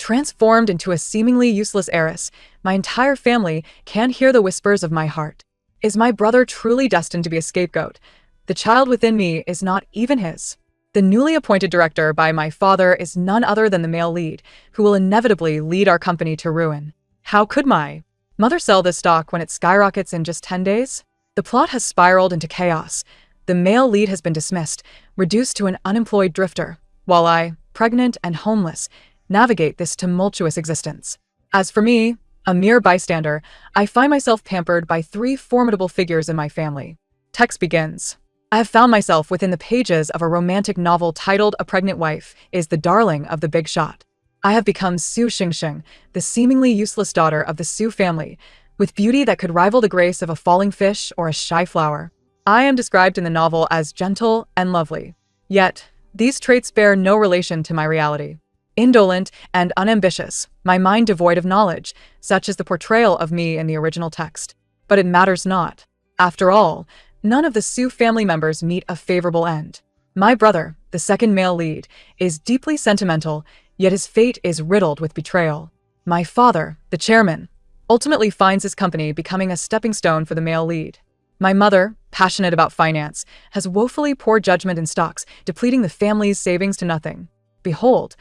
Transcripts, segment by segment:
transformed into a seemingly useless heiress, my entire family can hear the whispers of my heart. Is my brother truly destined to be a scapegoat? The child within me is not even his. The newly appointed director by my father is none other than the male lead, who will inevitably lead our company to ruin. How could my mother sell this stock when it skyrockets in just 10 days? The plot has spiraled into chaos. The male lead has been dismissed, reduced to an unemployed drifter, while I, pregnant and homeless, navigate this tumultuous existence. As for me, a mere bystander, I find myself pampered by three formidable figures in my family. Text begins. I have found myself within the pages of a romantic novel titled A Pregnant Wife is the Darling of the Big Shot. I have become Su Xingxing, the seemingly useless daughter of the Su family, with beauty that could rival the grace of a falling fish or a shy flower. I am described in the novel as gentle and lovely. Yet, these traits bear no relation to my reality. Indolent and unambitious, my mind devoid of knowledge, such as the portrayal of me in the original text. But it matters not. After all, none of the Su family members meet a favorable end. My brother, the second male lead, is deeply sentimental, yet his fate is riddled with betrayal. My father, the chairman, ultimately finds his company becoming a stepping stone for the male lead. My mother, passionate about finance, has woefully poor judgment in stocks, depleting the family's savings to nothing. Behold,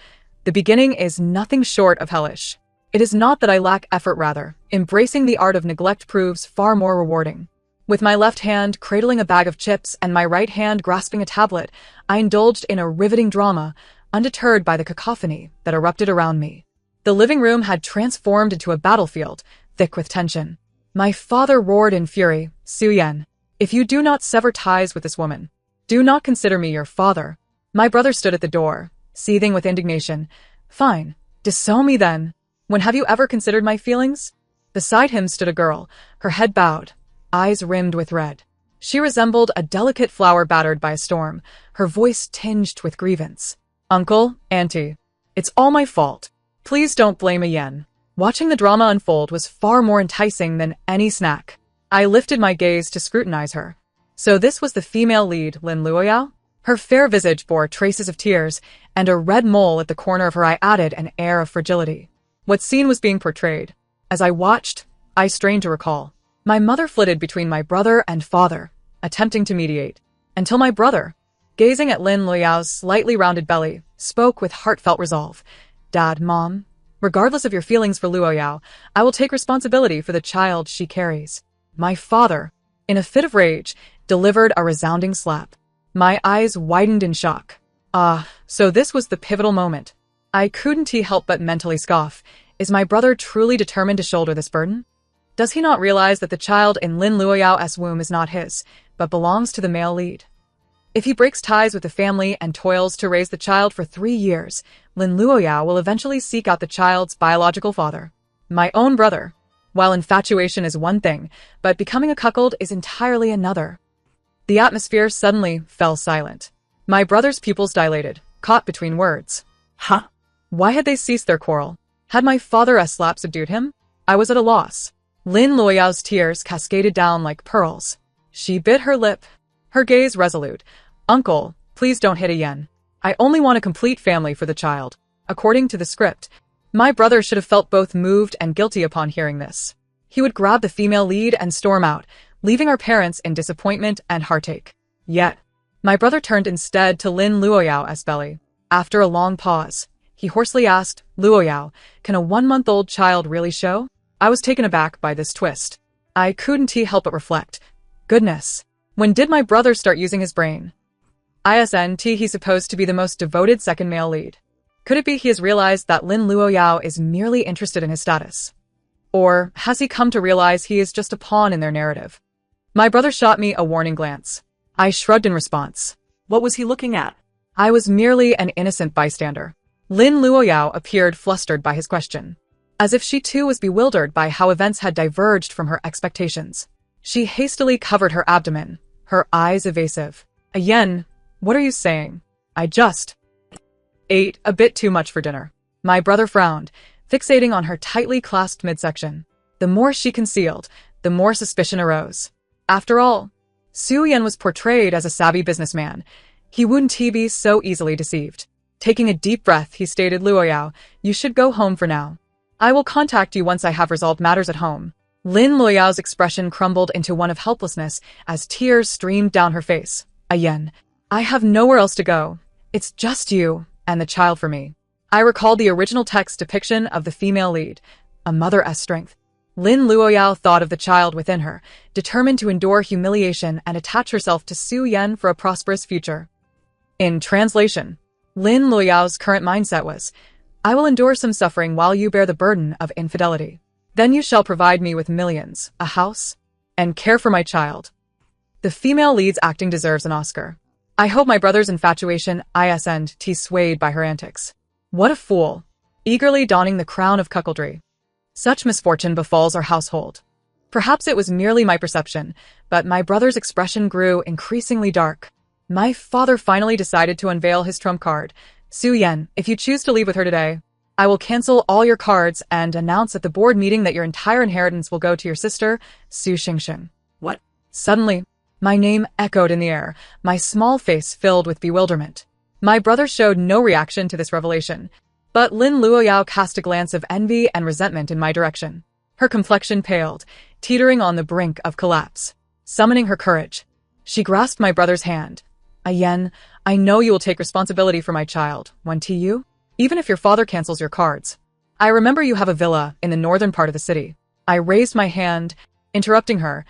the beginning is nothing short of hellish. It is not that I lack effort, rather. Embracing the art of neglect proves far more rewarding. With my left hand cradling a bag of chips and my right hand grasping a tablet, I indulged in a riveting drama, undeterred by the cacophony that erupted around me. The living room had transformed into a battlefield, thick with tension. My father roared in fury, "Su Yan, if you do not sever ties with this woman, do not consider me your father." My brother stood at the door, seething with indignation. "Fine, disown me then. When have you ever considered my feelings?" Beside him stood a girl, her head bowed, eyes rimmed with red. She resembled a delicate flower battered by a storm, her voice tinged with grievance. "Uncle, auntie, it's all my fault. Please don't blame a yen." Watching the drama unfold was far more enticing than any snack. I lifted my gaze to scrutinize her. So this was the female lead, Lin Luoyao? Her fair visage bore traces of tears, and a red mole at the corner of her eye added an air of fragility. What scene was being portrayed? As I watched, I strained to recall. My mother flitted between my brother and father, attempting to mediate, until my brother, gazing at Lin Luoyao's slightly rounded belly, spoke with heartfelt resolve. "Dad, Mom, regardless of your feelings for Luoyao, I will take responsibility for the child she carries." My father, in a fit of rage, delivered a resounding slap. My eyes widened in shock. So this was the pivotal moment. I couldn't help but mentally scoff. Is my brother truly determined to shoulder this burden? Does he not realize that the child in Lin Luoyao's womb is not his, but belongs to the male lead? If he breaks ties with the family and toils to raise the child for 3 years, Lin Luoyao will eventually seek out the child's biological father. My own brother. While infatuation is one thing, but becoming a cuckold is entirely another. The atmosphere suddenly fell silent. My brother's pupils dilated, caught between words. Huh? Why had they ceased their quarrel? Had my father's slap subdued him? I was at a loss. Lin Luoyao's tears cascaded down like pearls. She bit her lip, her gaze resolute. "Uncle, please don't hit a yen. I only want a complete family for the child." According to the script, my brother should have felt both moved and guilty upon hearing this. He would grab the female lead and storm out, leaving our parents in disappointment and heartache. Yet, my brother turned instead to Lin Luoyao's belly. After a long pause, he hoarsely asked, "Luoyao, can a 1-month-old child really show?" I was taken aback by this twist. I couldn't help but reflect. Goodness, when did my brother start using his brain? Isn't he supposed to be the most devoted second male lead? Could it be he has realized that Lin Luoyao is merely interested in his status? Or has he come to realize he is just a pawn in their narrative? My brother shot me a warning glance. I shrugged in response. What was he looking at? I was merely an innocent bystander. Lin Luoyao appeared flustered by his question, as if she too was bewildered by how events had diverged from her expectations. She hastily covered her abdomen, her eyes evasive. "A yen, what are you saying? I just ate a bit too much for dinner." My brother frowned, fixating on her tightly clasped midsection. The more she concealed, the more suspicion arose. After all, Su Yan was portrayed as a savvy businessman. He wouldn't be so easily deceived. Taking a deep breath, he stated, Luoyao, you should go home for now. I will contact you once I have resolved matters at home. Lin Luoyao's expression crumbled into one of helplessness as tears streamed down her face. Ayen, I have nowhere else to go. It's just you and the child for me. I recalled the original text depiction of the female lead, a mother as strength. Lin Luoyao thought of the child within her, determined to endure humiliation and attach herself to Su Yan for a prosperous future. In translation, Lin Luoyao's current mindset was, I will endure some suffering while you bear the burden of infidelity. Then you shall provide me with millions, a house, and care for my child. The female lead's acting deserves an Oscar. I hope my brother's infatuation isn't swayed by her antics. What a fool, eagerly donning the crown of cuckoldry. Such misfortune befalls our household. Perhaps it was merely my perception, but my brother's expression grew increasingly dark. My father finally decided to unveil his trump card. Su Yan, if you choose to leave with her today, I will cancel all your cards and announce at the board meeting that your entire inheritance will go to your sister, Su Xingxing. What? Suddenly, my name echoed in the air, my small face filled with bewilderment. My brother showed no reaction to this revelation, but Lin Luoyao cast a glance of envy and resentment in my direction. Her complexion paled, teetering on the brink of collapse. Summoning her courage, she grasped my brother's hand. Ayen, I know you will take responsibility for my child, when to you? Even if your father cancels your cards. I remember you have a villa in the northern part of the city. I raised my hand, interrupting her.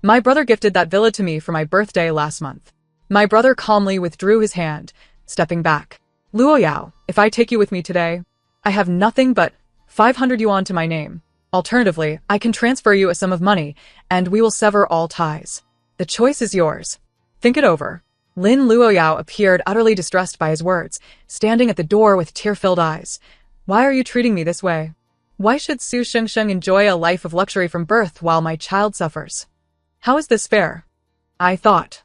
My brother gifted that villa to me for my birthday last month. My brother calmly withdrew his hand, stepping back. Luoyao, if I take you with me today, I have nothing but 500 yuan to my name. Alternatively, I can transfer you a sum of money, and we will sever all ties. The choice is yours. Think it over. Lin Luoyao appeared utterly distressed by his words, standing at the door with tear-filled eyes. Why are you treating me this way? Why should Su Xingxing enjoy a life of luxury from birth while my child suffers? How is this fair? I thought.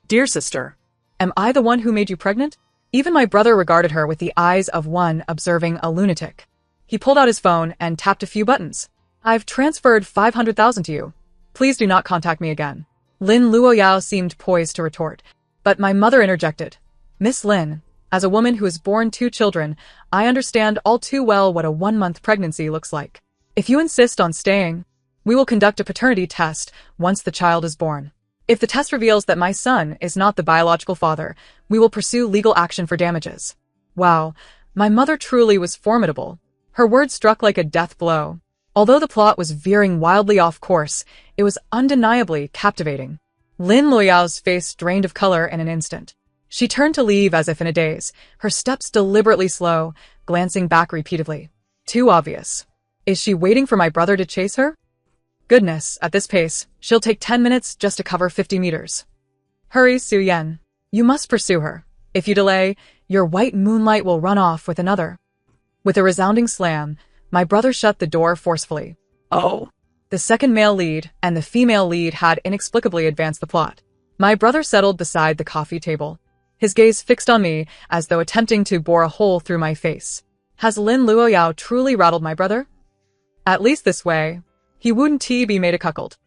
Dear sister, am I the one who made you pregnant? Even my brother regarded her with the eyes of one observing a lunatic. He pulled out his phone and tapped a few buttons. I've transferred 500,000 to you. Please do not contact me again. Lin Luoyao seemed poised to retort, but my mother interjected. Miss Lin, as a woman who has borne 2 children, I understand all too well what a 1-month pregnancy looks like. If you insist on staying, we will conduct a paternity test once the child is born. If the test reveals that my son is not the biological father, we will pursue legal action for damages. Wow, my mother truly was formidable. Her words struck like a death blow. Although the plot was veering wildly off course, it was undeniably captivating. Lin Luoyao's face drained of color in an instant. She turned to leave as if in a daze, her steps deliberately slow, glancing back repeatedly. Too obvious. Is she waiting for my brother to chase her? Goodness, at this pace, she'll take 10 minutes just to cover 50 meters. Hurry, Su Yan. You must pursue her. If you delay, your white moonlight will run off with another. With a resounding slam, my brother shut the door forcefully. Oh. The second male lead and the female lead had inexplicably advanced the plot. My brother settled beside the coffee table, his gaze fixed on me as though attempting to bore a hole through my face. Has Lin Luoyao truly rattled my brother? At least this way, he wouldn't be made a cuckold.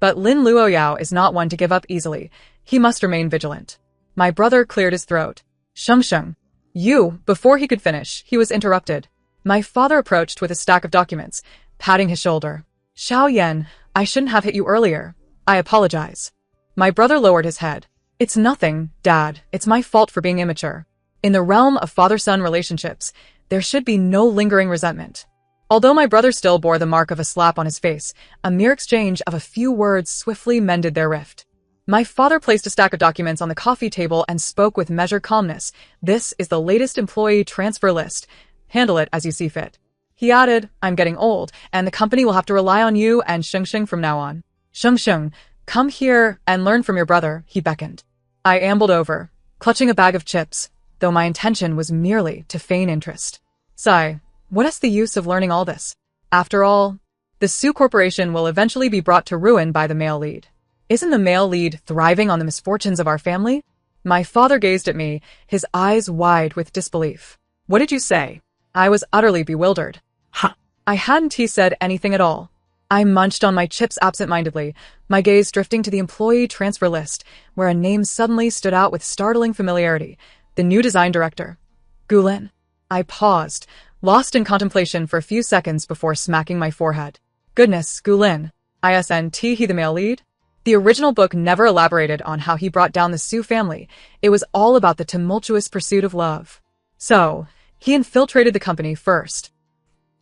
But Lin Luoyao is not one to give up easily. He must remain vigilant. My brother cleared his throat. Xingxing. You, before he could finish, he was interrupted. My father approached with a stack of documents, patting his shoulder. Xiaoyan, I shouldn't have hit you earlier. I apologize. My brother lowered his head. It's nothing, Dad. It's my fault for being immature. In the realm of father-son relationships, there should be no lingering resentment. Although my brother still bore the mark of a slap on his face, a mere exchange of a few words swiftly mended their rift. My father placed a stack of documents on the coffee table and spoke with measured calmness. This is the latest employee transfer list. Handle it as you see fit. He added, I'm getting old, and the company will have to rely on you and Xingxing from now on. Xingxing, come here and learn from your brother, he beckoned. I ambled over, clutching a bag of chips, though my intention was merely to feign interest. Sigh. What is the use of learning all this? After all, the Su Corporation will eventually be brought to ruin by the male lead. Isn't the male lead thriving on the misfortunes of our family? My father gazed at me, his eyes wide with disbelief. What did you say? I was utterly bewildered. Huh. I hadn't said anything at all. I munched on my chips absent-mindedly, my gaze drifting to the employee transfer list, where a name suddenly stood out with startling familiarity. The new design director. Gulin. I paused, lost in contemplation for a few seconds before smacking my forehead. Goodness, Gulin. Isn't he the male lead? The original book never elaborated on how he brought down the Sue family. It was all about the tumultuous pursuit of love. So, he infiltrated the company first.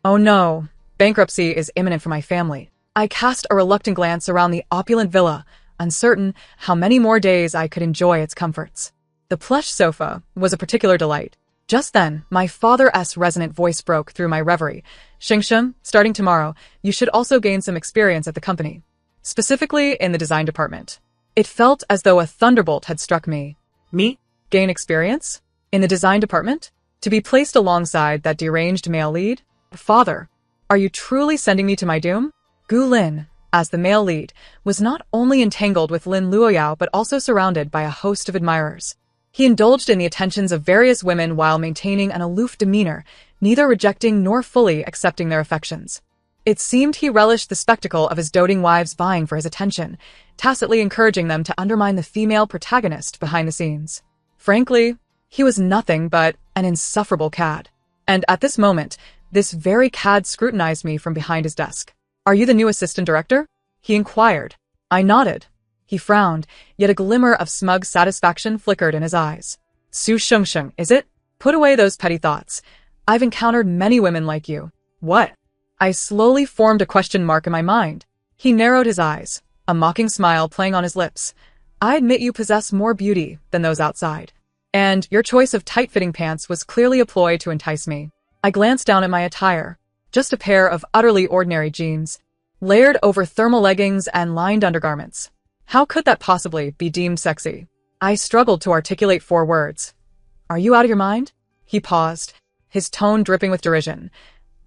Oh no, bankruptcy is imminent for my family. I cast a reluctant glance around the opulent villa, uncertain how many more days I could enjoy its comforts. The plush sofa was a particular delight. Just then, my father's resonant voice broke through my reverie. Xingsheng, starting tomorrow, you should also gain some experience at the company. Specifically in the design department. It felt as though a thunderbolt had struck me. Me? Gain experience? In the design department? To be placed alongside that deranged male lead? Father, are you truly sending me to my doom? Gu Lin, as the male lead, was not only entangled with Lin Luoyao but also surrounded by a host of admirers. He indulged in the attentions of various women while maintaining an aloof demeanor, neither rejecting nor fully accepting their affections. It seemed he relished the spectacle of his doting wives vying for his attention, tacitly encouraging them to undermine the female protagonist behind the scenes. Frankly, he was nothing but an insufferable cad. And at this moment, this very cad scrutinized me from behind his desk. Are you the new assistant director? He inquired. I nodded. He frowned, yet a glimmer of smug satisfaction flickered in his eyes. Su Shengsheng, is it? Put away those petty thoughts. I've encountered many women like you. What? I slowly formed a question mark in my mind. He narrowed his eyes, a mocking smile playing on his lips. I admit you possess more beauty than those outside. And your choice of tight-fitting pants was clearly a ploy to entice me. I glanced down at my attire. Just a pair of utterly ordinary jeans, layered over thermal leggings and lined undergarments. How could that possibly be deemed sexy? I struggled to articulate 4 words. Are you out of your mind? He paused, his tone dripping with derision.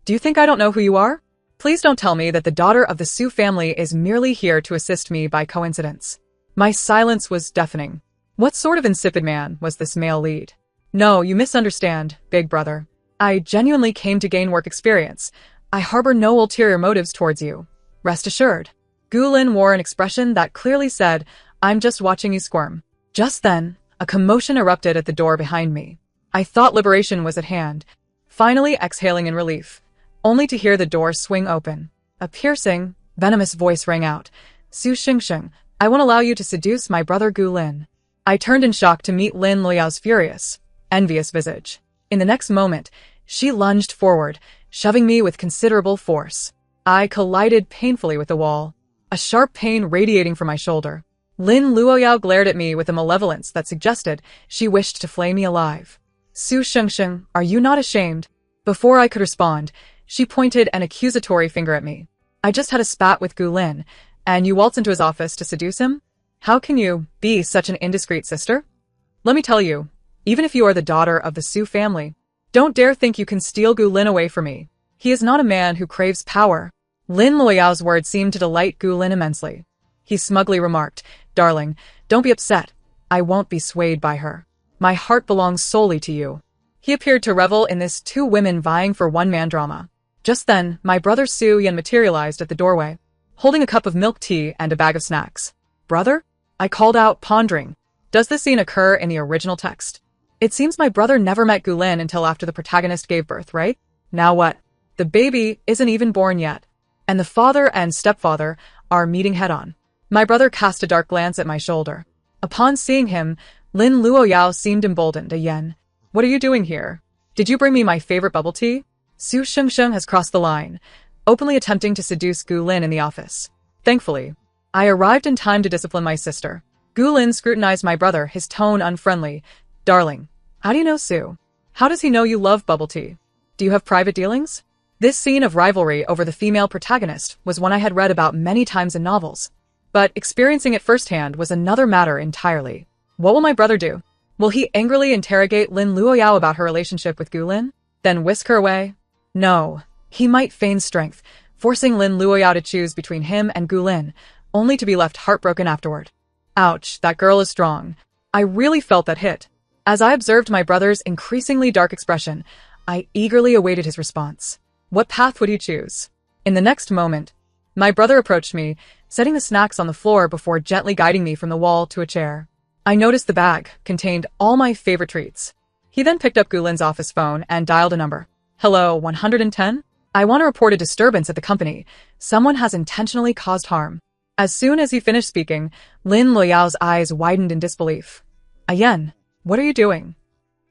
Do you think I don't know who you are? Please don't tell me that the daughter of the Sue family is merely here to assist me by coincidence. My silence was deafening. What sort of insipid man was this male lead? No, you misunderstand, big brother. I genuinely came to gain work experience. I harbor no ulterior motives towards you. Rest assured. Gu Lin wore an expression that clearly said, I'm just watching you squirm. Just then, a commotion erupted at the door behind me. I thought liberation was at hand, finally exhaling in relief, only to hear the door swing open. A piercing, venomous voice rang out. Su Xingsheng, I won't allow you to seduce my brother Gu Lin. I turned in shock to meet Lin Luoyao's furious, envious visage. In the next moment, she lunged forward, shoving me with considerable force. I collided painfully with the wall, a sharp pain radiating from my shoulder. Lin Luoyao glared at me with a malevolence that suggested she wished to flay me alive. Su Shengsheng, are you not ashamed? Before I could respond, she pointed an accusatory finger at me. I just had a spat with Gu Lin, and you waltz into his office to seduce him? How can you be such an indiscreet sister? Let me tell you, even if you are the daughter of the Sue family, don't dare think you can steal Gu Lin away from me. He is not a man who craves power. Lin Luoyao's words seemed to delight Gu Lin immensely. He smugly remarked, Darling, don't be upset. I won't be swayed by her. My heart belongs solely to you. He appeared to revel in this 2 women vying for 1-man drama. Just then, my brother Su Yan materialized at the doorway, holding a cup of milk tea and a bag of snacks. Brother? I called out, pondering. Does this scene occur in the original text? It seems my brother never met Gu Lin until after the protagonist gave birth, right? Now what? The baby isn't even born yet, and the father and stepfather are meeting head-on. My brother cast a dark glance at my shoulder. Upon seeing him, Lin Luoyao seemed emboldened. Yen, what are you doing here? Did you bring me my favorite bubble tea? Su Shengsheng has crossed the line, openly attempting to seduce Gu Lin in the office. Thankfully, I arrived in time to discipline my sister. Gu Lin scrutinized my brother, his tone unfriendly. Darling, how do you know Su? How does he know you love bubble tea? Do you have private dealings? This scene of rivalry over the female protagonist was one I had read about many times in novels. But experiencing it firsthand was another matter entirely. What will my brother do? Will he angrily interrogate Lin Luoyao about her relationship with Gu Lin? Then whisk her away? No. He might feign strength, forcing Lin Luoyao to choose between him and Gu Lin, only to be left heartbroken afterward. Ouch, that girl is strong. I really felt that hit. As I observed my brother's increasingly dark expression, I eagerly awaited his response. What path would he choose? In the next moment, my brother approached me, setting the snacks on the floor before gently guiding me from the wall to a chair. I noticed the bag contained all my favorite treats. He then picked up Gulin's office phone and dialed a number. Hello, 110? I want to report a disturbance at the company. Someone has intentionally caused harm. As soon as he finished speaking, Lin Luoyao's eyes widened in disbelief. Ayen, what are you doing?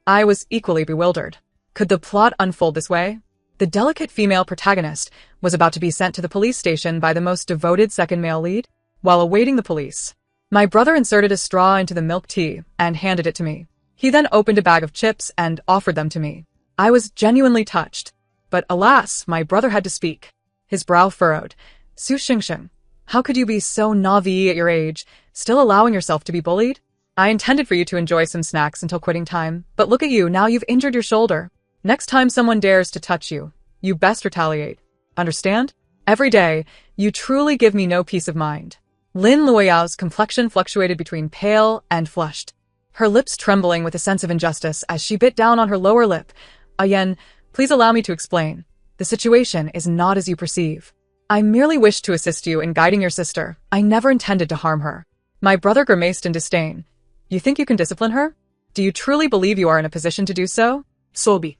I was equally bewildered. Could the plot unfold this way? The delicate female protagonist was about to be sent to the police station by the most devoted second male lead? While awaiting the police, my brother inserted a straw into the milk tea and handed it to me. He then opened a bag of chips and offered them to me. I was genuinely touched. But alas, my brother had to speak. His brow furrowed. Su Xingxing, how could you be so naive at your age, still allowing yourself to be bullied? I intended for you to enjoy some snacks until quitting time, but look at you, now you've injured your shoulder. Next time someone dares to touch you, you best retaliate. Understand? Every day, you truly give me no peace of mind. Lin Luoyao's complexion fluctuated between pale and flushed, her lips trembling with a sense of injustice as she bit down on her lower lip. Ayen, please allow me to explain. The situation is not as you perceive. I merely wished to assist you in guiding your sister. I never intended to harm her. My brother grimaced in disdain. You think you can discipline her? Do you truly believe you are in a position to do so? Sobe.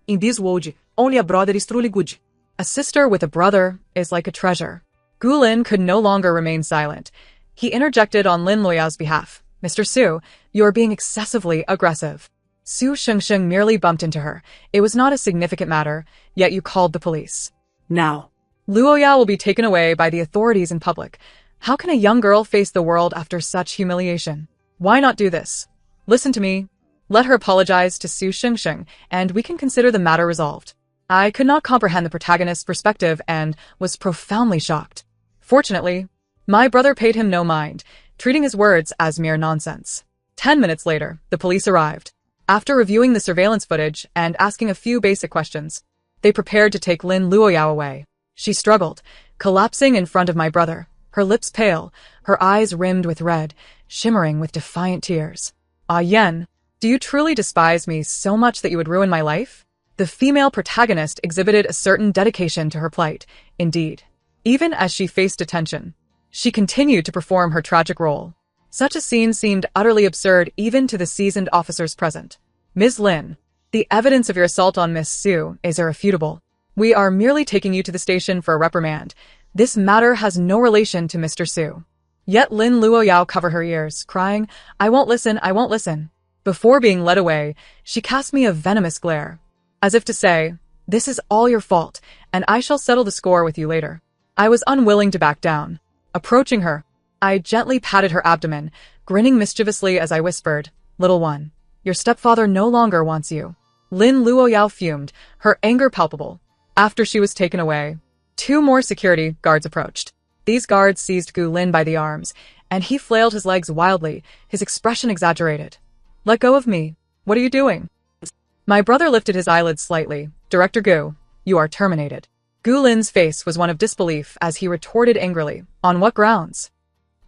In this world, only a brother is truly good. A sister with a brother is like a treasure. Gulin could no longer remain silent. He interjected on Lin Luoyao's behalf. Mr. Su, you are being excessively aggressive. Su Xingxing merely bumped into her. It was not a significant matter, yet you called the police. Now, Luoyao will be taken away by the authorities in public. How can a young girl face the world after such humiliation? Why not do this? Listen to me. Let her apologize to Su Xingxing, and we can consider the matter resolved. I could not comprehend the protagonist's perspective and was profoundly shocked. Fortunately, my brother paid him no mind, treating his words as mere nonsense. 10 minutes later, the police arrived. After reviewing the surveillance footage and asking a few basic questions, they prepared to take Lin Luoyao away. She struggled, collapsing in front of my brother, her lips pale, her eyes rimmed with red, shimmering with defiant tears. Ah Yen, do you truly despise me so much that you would ruin my life? The female protagonist exhibited a certain dedication to her plight, indeed. Even as she faced detention, she continued to perform her tragic role. Such a scene seemed utterly absurd even to the seasoned officers present. Ms. Lin, the evidence of your assault on Miss Su is irrefutable. We are merely taking you to the station for a reprimand. This matter has no relation to Mr. Su. Yet Lin Luoyao covered her ears, crying, I won't listen, I won't listen. Before being led away, she cast me a venomous glare, as if to say, this is all your fault, and I shall settle the score with you later. I was unwilling to back down. Approaching her, I gently patted her abdomen, grinning mischievously as I whispered, Little one, your stepfather no longer wants you. Lin Luoyao fumed, her anger palpable. After she was taken away, 2 more security guards approached. These guards seized Gu Lin by the arms, and he flailed his legs wildly, his expression exaggerated. Let go of me. What are you doing? My brother lifted his eyelids slightly. Director Gu, you are terminated. Gu Lin's face was one of disbelief as he retorted angrily. On what grounds?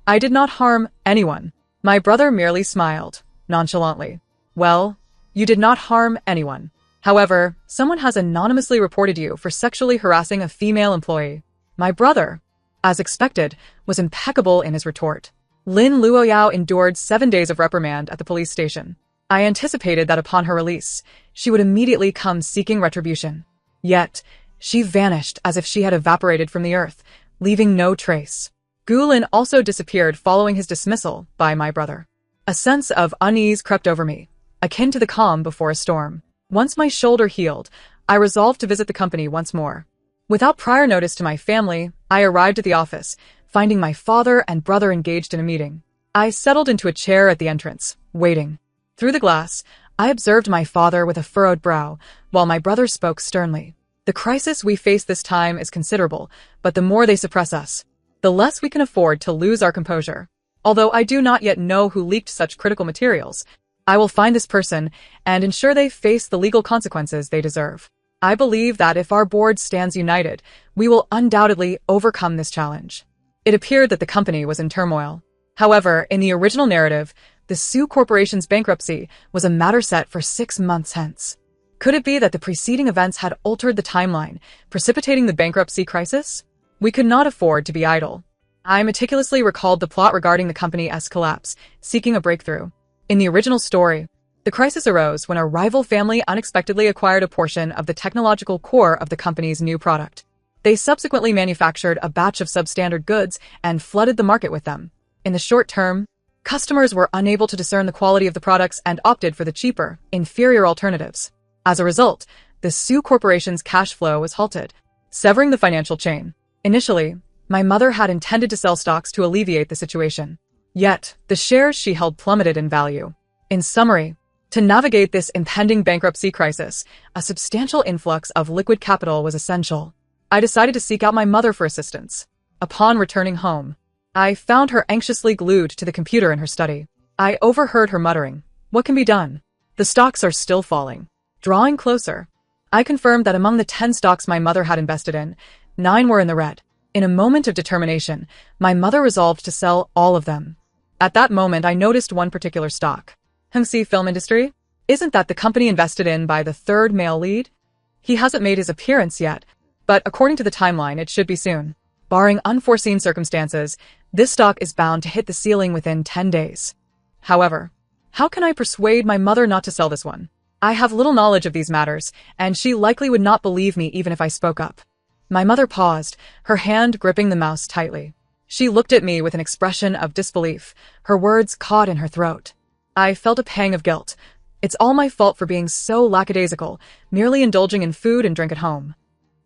I did not harm anyone. My brother merely smiled, nonchalantly. Well, you did not harm anyone. However, someone has anonymously reported you for sexually harassing a female employee. My brother, as expected, was impeccable in his retort. Lin Luoyao endured 7 days of reprimand at the police station. I anticipated that upon her release, she would immediately come seeking retribution. Yet, she vanished as if she had evaporated from the earth, leaving no trace. Gu Lin also disappeared following his dismissal by my brother. A sense of unease crept over me, akin to the calm before a storm. Once my shoulder healed, I resolved to visit the company once more. Without prior notice to my family, I arrived at the office, finding my father and brother engaged in a meeting. I settled into a chair at the entrance, waiting. Through the glass, I observed my father with a furrowed brow, while my brother spoke sternly. The crisis we face this time is considerable, but the more they suppress us, the less we can afford to lose our composure. Although I do not yet know who leaked such critical materials, I will find this person and ensure they face the legal consequences they deserve. I believe that if our board stands united, we will undoubtedly overcome this challenge. It appeared that the company was in turmoil. However, in the original narrative, the Su Corporation's bankruptcy was a matter set for 6 months hence. Could it be that the preceding events had altered the timeline, precipitating the bankruptcy crisis? We could not afford to be idle. I meticulously recalled the plot regarding the company's collapse, seeking a breakthrough. In the original story, The crisis arose when a rival family unexpectedly acquired a portion of the technological core of the company's new product. They subsequently manufactured a batch of substandard goods and flooded the market with them. In the short term, customers were unable to discern the quality of the products and opted for the cheaper, inferior alternatives. As a result, the Sue Corporation's cash flow was halted, severing the financial chain. Initially, my mother had intended to sell stocks to alleviate the situation. Yet, the shares she held plummeted in value. In summary, to navigate this impending bankruptcy crisis, a substantial influx of liquid capital was essential. I decided to seek out my mother for assistance. Upon returning home, I found her anxiously glued to the computer in her study. I overheard her muttering, "What can be done? The stocks are still falling." Drawing closer, I confirmed that among the 10 stocks my mother had invested in, 9 were in the red. In a moment of determination, my mother resolved to sell all of them. At that moment, I noticed one particular stock. Heiress Film Industry? Isn't that the company invested in by the third male lead? He hasn't made his appearance yet, but according to the timeline, it should be soon. Barring unforeseen circumstances, this stock is bound to hit the ceiling within 10 days. However, how can I persuade my mother not to sell this one? I have little knowledge of these matters, and she likely would not believe me even if I spoke up. My mother paused, her hand gripping the mouse tightly. She looked at me with an expression of disbelief, her words caught in her throat. I felt a pang of guilt. It's all my fault for being so lackadaisical, merely indulging in food and drink at home.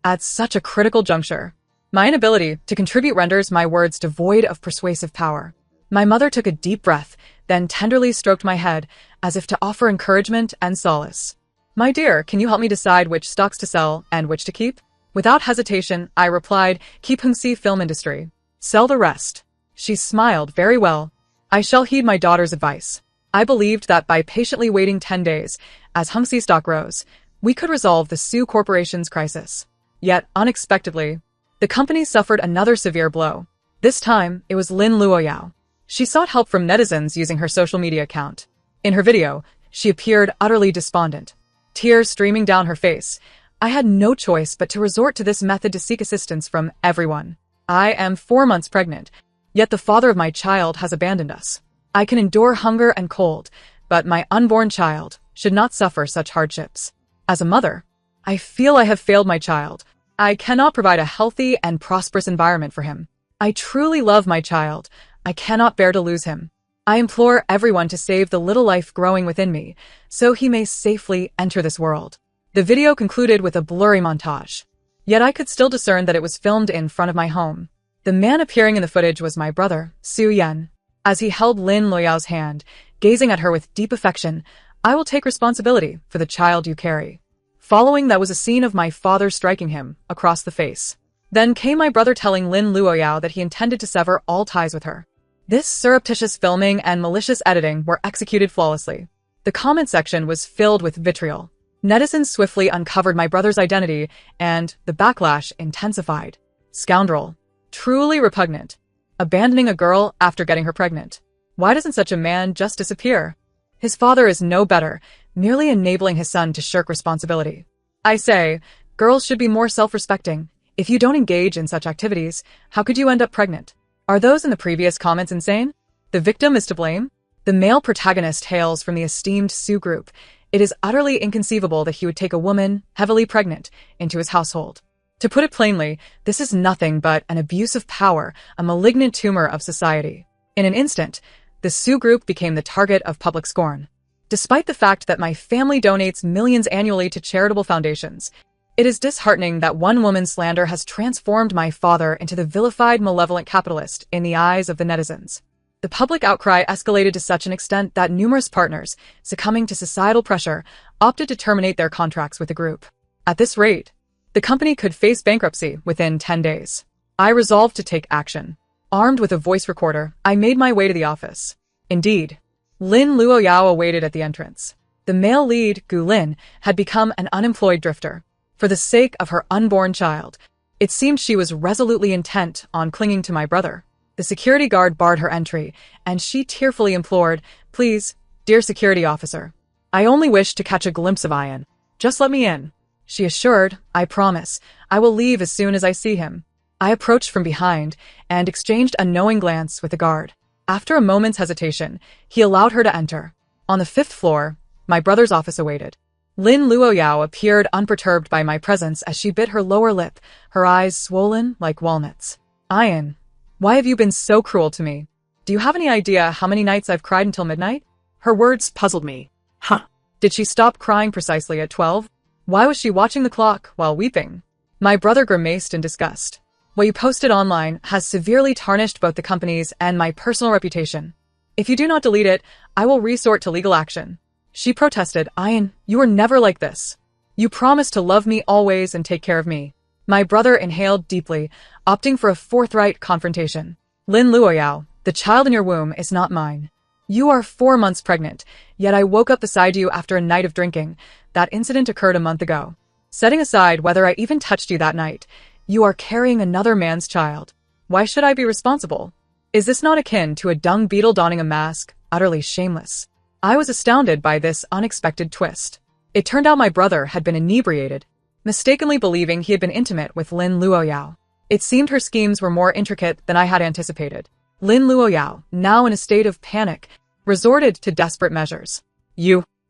At such a critical juncture, my inability to contribute renders my words devoid of persuasive power. My mother took a deep breath, then tenderly stroked my head, as if to offer encouragement and solace. "My dear, can you help me decide which stocks to sell and which to keep?" Without hesitation, I replied, "Keep Heiress Film Industry. Sell the rest." She smiled. "Very well. I shall heed my daughter's advice." I believed that by patiently waiting 10 days, as Heiress stock rose, we could resolve the Sue Corporation's crisis. Yet, unexpectedly, the company suffered another severe blow. This time, it was Lin Luoyao. She sought help from netizens using her social media account. In her video, she appeared utterly despondent, tears streaming down her face. I had no choice but to resort to this method to seek assistance from everyone. "I am 4 months pregnant, yet the father of my child has abandoned us. I can endure hunger and cold, but my unborn child should not suffer such hardships. As a mother, I feel I have failed my child. I cannot provide a healthy and prosperous environment for him. I truly love my child. I cannot bear to lose him. I implore everyone to save the little life growing within me, so he may safely enter this world." The video concluded with a blurry montage. Yet I could still discern that it was filmed in front of my home. The man appearing in the footage was my brother, Su Yan. As he held Lin Luoyao's hand, gazing at her with deep affection, "I will take responsibility for the child you carry." Following that was a scene of my father striking him across the face. Then came my brother telling Lin Luoyao that he intended to sever all ties with her. This surreptitious filming and malicious editing were executed flawlessly. The comment section was filled with vitriol. Netizens swiftly uncovered my brother's identity, and the backlash intensified. "Scoundrel. Truly repugnant. Abandoning a girl after getting her pregnant. Why doesn't such a man just disappear? His father is no better, merely enabling his son to shirk responsibility. I say, girls should be more self-respecting. If you don't engage in such activities, how could you end up pregnant? Are those in the previous comments insane? The victim is to blame? The male protagonist hails from the esteemed Sue group. It is utterly inconceivable that he would take a woman, heavily pregnant, into his household. To put it plainly, this is nothing but an abuse of power, a malignant tumor of society. In an instant, the Sue group became the target of public scorn. Despite the fact that my family donates millions annually to charitable foundations, it is disheartening that one woman's slander has transformed my father into the vilified, malevolent capitalist in the eyes of the netizens. The public outcry escalated to such an extent that numerous partners, succumbing to societal pressure, opted to terminate their contracts with the group. At this rate, the company could face bankruptcy within 10 days. I resolved to take action. Armed with a voice recorder, I made my way to the office. Indeed, Lin Luoyao awaited at the entrance. The male lead, Gu Lin, had become an unemployed drifter. For the sake of her unborn child, it seemed she was resolutely intent on clinging to my brother. The security guard barred her entry, and she tearfully implored, "Please, dear security officer, I only wish to catch a glimpse of Ian. Just let me in." She assured, "I promise, I will leave as soon as I see him." I approached from behind and exchanged a knowing glance with the guard. After a moment's hesitation, he allowed her to enter. On the 5th floor, My brother's office awaited. Lin Luoyao appeared unperturbed by my presence as she bit her lower lip, her eyes swollen like walnuts. Ian, why have you been so cruel to me? Do you have any idea how many nights I've cried until midnight? Her words puzzled me. Huh. Did she stop crying precisely at 12? Why was she watching the clock while weeping? My brother grimaced in disgust. What you posted online has severely tarnished both the company's and my personal reputation. If you do not delete it, I will resort to legal action. She protested. Ian, you were never like this. You promised to love me always and take care of me. My brother inhaled deeply, opting for a forthright confrontation. Lin Luoyao, the child in your womb is not mine. You are 4 months pregnant, yet I woke up beside you after a night of drinking. That incident occurred a month ago. Setting aside whether I even touched you that night, you are carrying another man's child. Why should I be responsible? Is this not akin to a dung beetle donning a mask, utterly shameless? I was astounded by this unexpected twist. It turned out my brother had been inebriated, mistakenly believing he had been intimate with Lin Luoyao. It seemed her schemes were more intricate than I had anticipated. Lin Luoyao, now in a state of panic, resorted to desperate measures.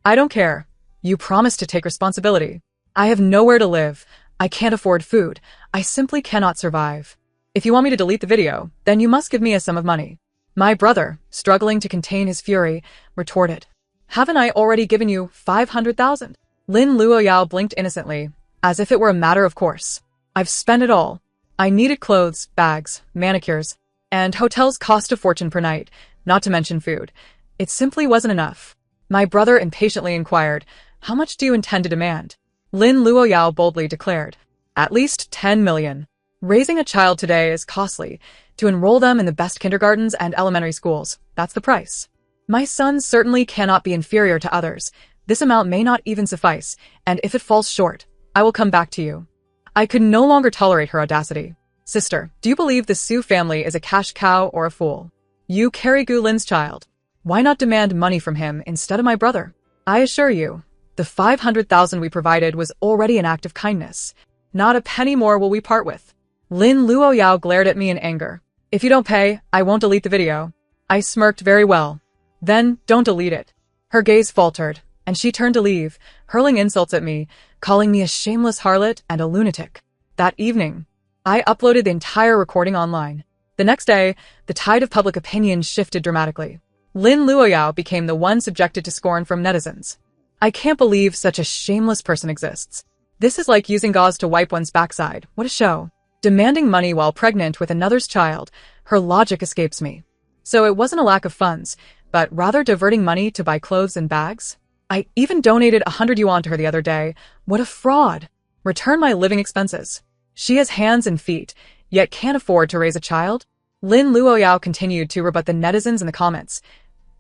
I don't care. You promised to take responsibility. I have nowhere to live. I can't afford food. I simply cannot survive. If you want me to delete the video, then you must give me a sum of money. My brother, struggling to contain his fury, retorted. Haven't I already given you 500,000? Lin Luoyao blinked innocently, as if it were a matter of course. I've spent it all. I needed clothes, bags, manicures, and hotels cost a fortune per night, not to mention food. It simply wasn't enough. My brother impatiently inquired, how much do you intend to demand? Lin Luoyao boldly declared, at least 10 million. Raising a child today is costly. To enroll them in the best kindergartens and elementary schools, that's the price. My son certainly cannot be inferior to others. This amount may not even suffice, and if it falls short, I will come back to you. I could no longer tolerate her audacity. Sister, do you believe the Su family is a cash cow or a fool? You carry Gu Lin's child. Why not demand money from him instead of my brother? I assure you, the 500,000 we provided was already an act of kindness. Not a penny more will we part with. Lin Luoyao glared at me in anger. If you don't pay, I won't delete the video. I smirked very well. Then, don't delete it. Her gaze faltered, and she turned to leave, hurling insults at me, calling me a shameless harlot and a lunatic. That evening, I uploaded the entire recording online. The next day, the tide of public opinion shifted dramatically. Lin Luoyao became the one subjected to scorn from netizens. I can't believe such a shameless person exists. This is like using gauze to wipe one's backside. What a show. Demanding money while pregnant with another's child, her logic escapes me. So it wasn't a lack of funds, but rather diverting money to buy clothes and bags? I even donated 100 yuan to her the other day. What a fraud. Return my living expenses. She has hands and feet, yet can't afford to raise a child? Lin Luoyao continued to rebut the netizens in the comments.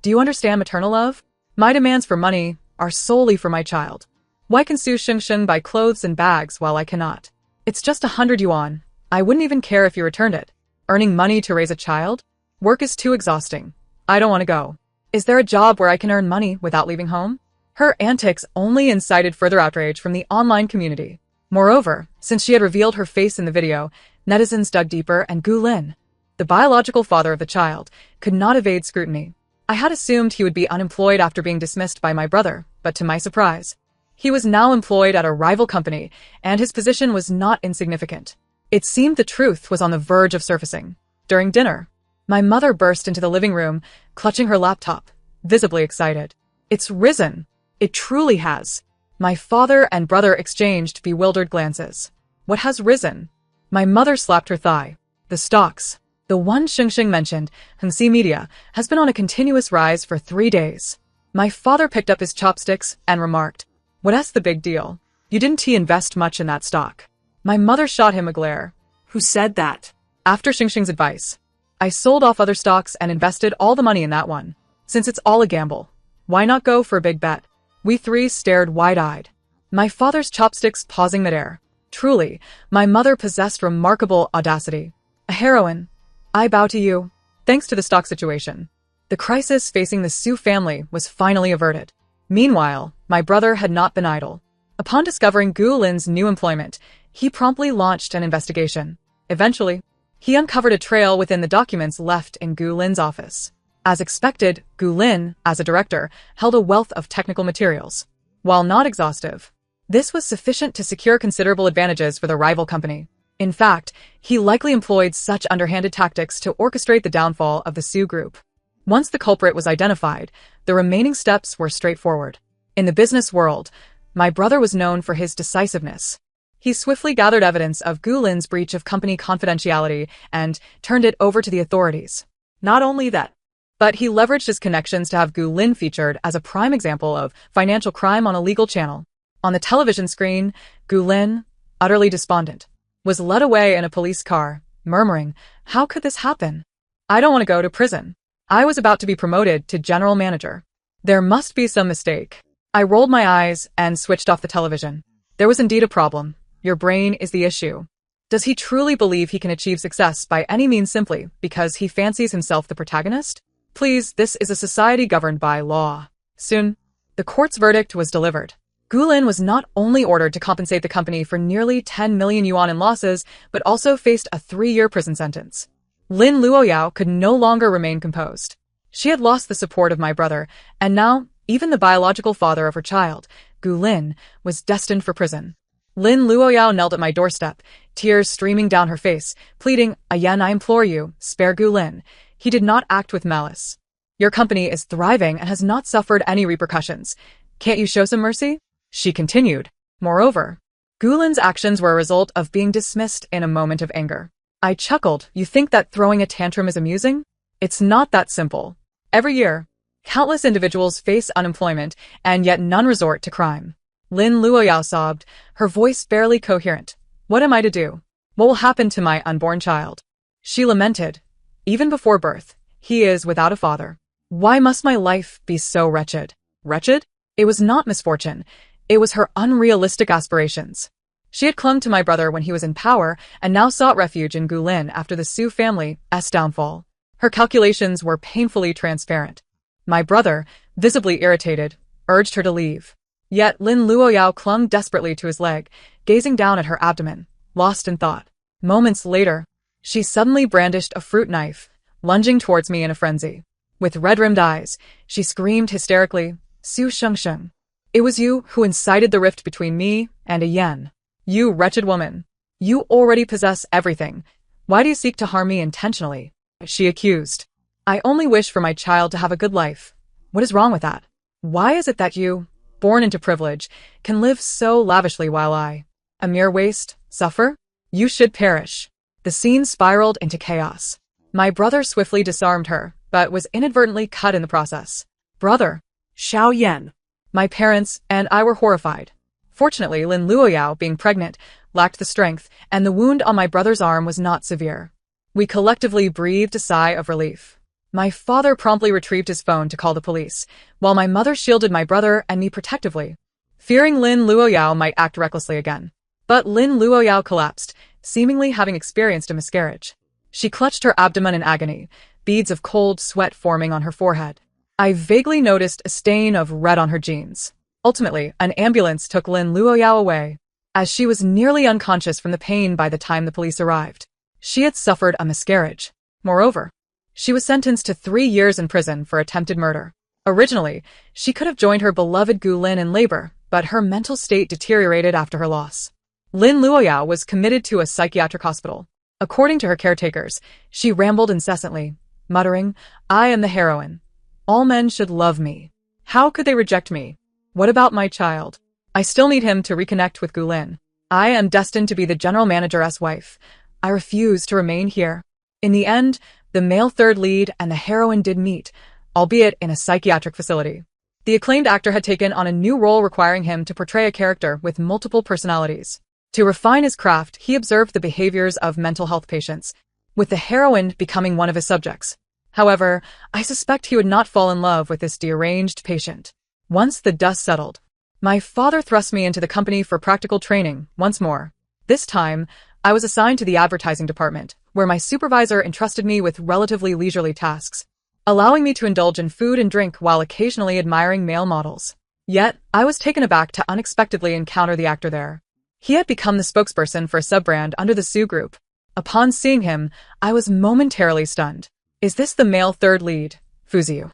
Do you understand maternal love? My demands for money are solely for my child. Why can Su Shengsheng buy clothes and bags while I cannot? It's just 100 yuan. I wouldn't even care if you returned it. Earning money to raise a child? Work is too exhausting. I don't want to go. Is there a job where I can earn money without leaving home? Her antics only incited further outrage from the online community. Moreover, since she had revealed her face in the video, netizens dug deeper and Gu Lin, the biological father of the child, could not evade scrutiny. I had assumed he would be unemployed after being dismissed by my brother, but to my surprise, he was now employed at a rival company, and his position was not insignificant. It seemed the truth was on the verge of surfacing. During dinner, my mother burst into the living room, clutching her laptop, visibly excited. It's risen. It truly has. My father and brother exchanged bewildered glances. What has risen? My mother slapped her thigh. The stocks. The one Shengsheng mentioned, Hengxi Media, has been on a continuous rise for 3 days. My father picked up his chopsticks and remarked, "What's the big deal? You didn't invest much in that stock." My mother shot him a glare. Who said that? After Shengsheng's advice, I sold off other stocks and invested all the money in that one. Since it's all a gamble, why not go for a big bet? We three stared wide-eyed. My father's chopsticks pausing midair. Truly, my mother possessed remarkable audacity. A heroine. I bow to you. Thanks to the stock situation, the crisis facing the Su family was finally averted. Meanwhile, my brother had not been idle. Upon discovering Gu Lin's new employment, he promptly launched an investigation. Eventually, he uncovered a trail within the documents left in Gu Lin's office. As expected, Gulin, as a director, held a wealth of technical materials. While not exhaustive, this was sufficient to secure considerable advantages for the rival company. In fact, he likely employed such underhanded tactics to orchestrate the downfall of the Sioux Group. Once the culprit was identified, the remaining steps were straightforward. In the business world, my brother was known for his decisiveness. He swiftly gathered evidence of Gulin's breach of company confidentiality and turned it over to the authorities. Not only that, but he leveraged his connections to have Gulin featured as a prime example of financial crime on a legal channel. On the television screen, Gulin, utterly despondent, was led away in a police car, murmuring, "How could this happen? I don't want to go to prison. I was about to be promoted to general manager. There must be some mistake." I rolled my eyes and switched off the television. There was indeed a problem. Your brain is the issue. Does he truly believe he can achieve success by any means simply because he fancies himself the protagonist? Please, this is a society governed by law. Soon, the court's verdict was delivered. Gulin was not only ordered to compensate the company for nearly 10 million yuan in losses, but also faced a 3-year prison sentence. Lin Luoyao could no longer remain composed. She had lost the support of my brother, and now, even the biological father of her child, Gulin, was destined for prison. Lin Luoyao knelt at my doorstep, tears streaming down her face, pleading, "Ayan, I implore you, spare Gulin. He did not act with malice. Your company is thriving and has not suffered any repercussions. Can't you show some mercy?" She continued. Moreover, Gulin's actions were a result of being dismissed in a moment of anger. I chuckled. You think that throwing a tantrum is amusing? It's not that simple. Every year, countless individuals face unemployment, and yet none resort to crime. Lin Luoyao sobbed, her voice barely coherent. What am I to do? What will happen to my unborn child? She lamented. Even before birth, he is without a father. Why must my life be so wretched? Wretched? It was not misfortune. It was her unrealistic aspirations. She had clung to my brother when he was in power and now sought refuge in Gulin after the Sioux family's downfall. Her calculations were painfully transparent. My brother, visibly irritated, urged her to leave. Yet Lin Luoyao clung desperately to his leg, gazing down at her abdomen, lost in thought. Moments later, she suddenly brandished a fruit knife, lunging towards me in a frenzy. With red-rimmed eyes, she screamed hysterically, "Su Shengsheng. It was you who incited the rift between me and a yen. You wretched woman. You already possess everything. Why do you seek to harm me intentionally?" She accused. "I only wish for my child to have a good life. What is wrong with that? Why is it that you, born into privilege, can live so lavishly while I, a mere waste, suffer? You should perish." The scene spiraled into chaos. My brother swiftly disarmed her, but was inadvertently cut in the process. "Brother, Xiao Yan." My parents and I were horrified. Fortunately, Lin Luoyao, being pregnant, lacked the strength, and the wound on my brother's arm was not severe. We collectively breathed a sigh of relief. My father promptly retrieved his phone to call the police, while my mother shielded my brother and me protectively, fearing Lin Luoyao might act recklessly again. But Lin Luoyao collapsed, seemingly having experienced a miscarriage. She clutched her abdomen in agony, beads of cold sweat forming on her forehead. I vaguely noticed a stain of red on her jeans. Ultimately, an ambulance took Lin Luoyao away, as she was nearly unconscious from the pain by the time the police arrived. She had suffered a miscarriage. Moreover, she was sentenced to 3 years in prison for attempted murder. Originally, she could have joined her beloved Gulin in labor, but her mental state deteriorated after her loss. Lin Luoyao was committed to a psychiatric hospital. According to her caretakers, she rambled incessantly, muttering, "I am the heroine. All men should love me. How could they reject me? What about my child? I still need him to reconnect with Gulin. I am destined to be the general manager's wife. I refuse to remain here." In the end, the male third lead and the heroine did meet, albeit in a psychiatric facility. The acclaimed actor had taken on a new role requiring him to portray a character with multiple personalities. To refine his craft, he observed the behaviors of mental health patients, with the heroine becoming one of his subjects. However, I suspect he would not fall in love with this deranged patient. Once the dust settled, my father thrust me into the company for practical training once more. This time, I was assigned to the advertising department, where my supervisor entrusted me with relatively leisurely tasks, allowing me to indulge in food and drink while occasionally admiring male models. Yet, I was taken aback to unexpectedly encounter the actor there. He had become the spokesperson for a sub-brand under the Sioux Group. Upon seeing him, I was momentarily stunned. Is this the male third lead? Fuziu.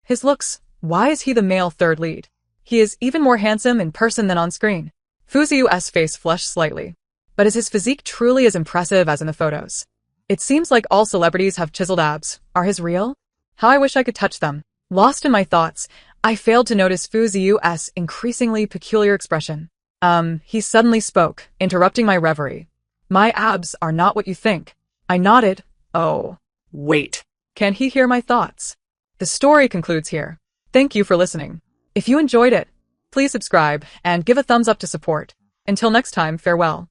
His looks, why is he the male third lead? He is even more handsome in person than on screen. Fuziu's face flushed slightly. But is his physique truly as impressive as in the photos? It seems like all celebrities have chiseled abs. Are his real? How I wish I could touch them. Lost in my thoughts, I failed to notice Fuziu's increasingly peculiar expression. He suddenly spoke, interrupting my reverie. My abs are not what you think. I nodded. Oh. Wait. Can he hear my thoughts? The story concludes here. Thank you for listening. If you enjoyed it, please subscribe and give a thumbs up to support. Until next time, farewell.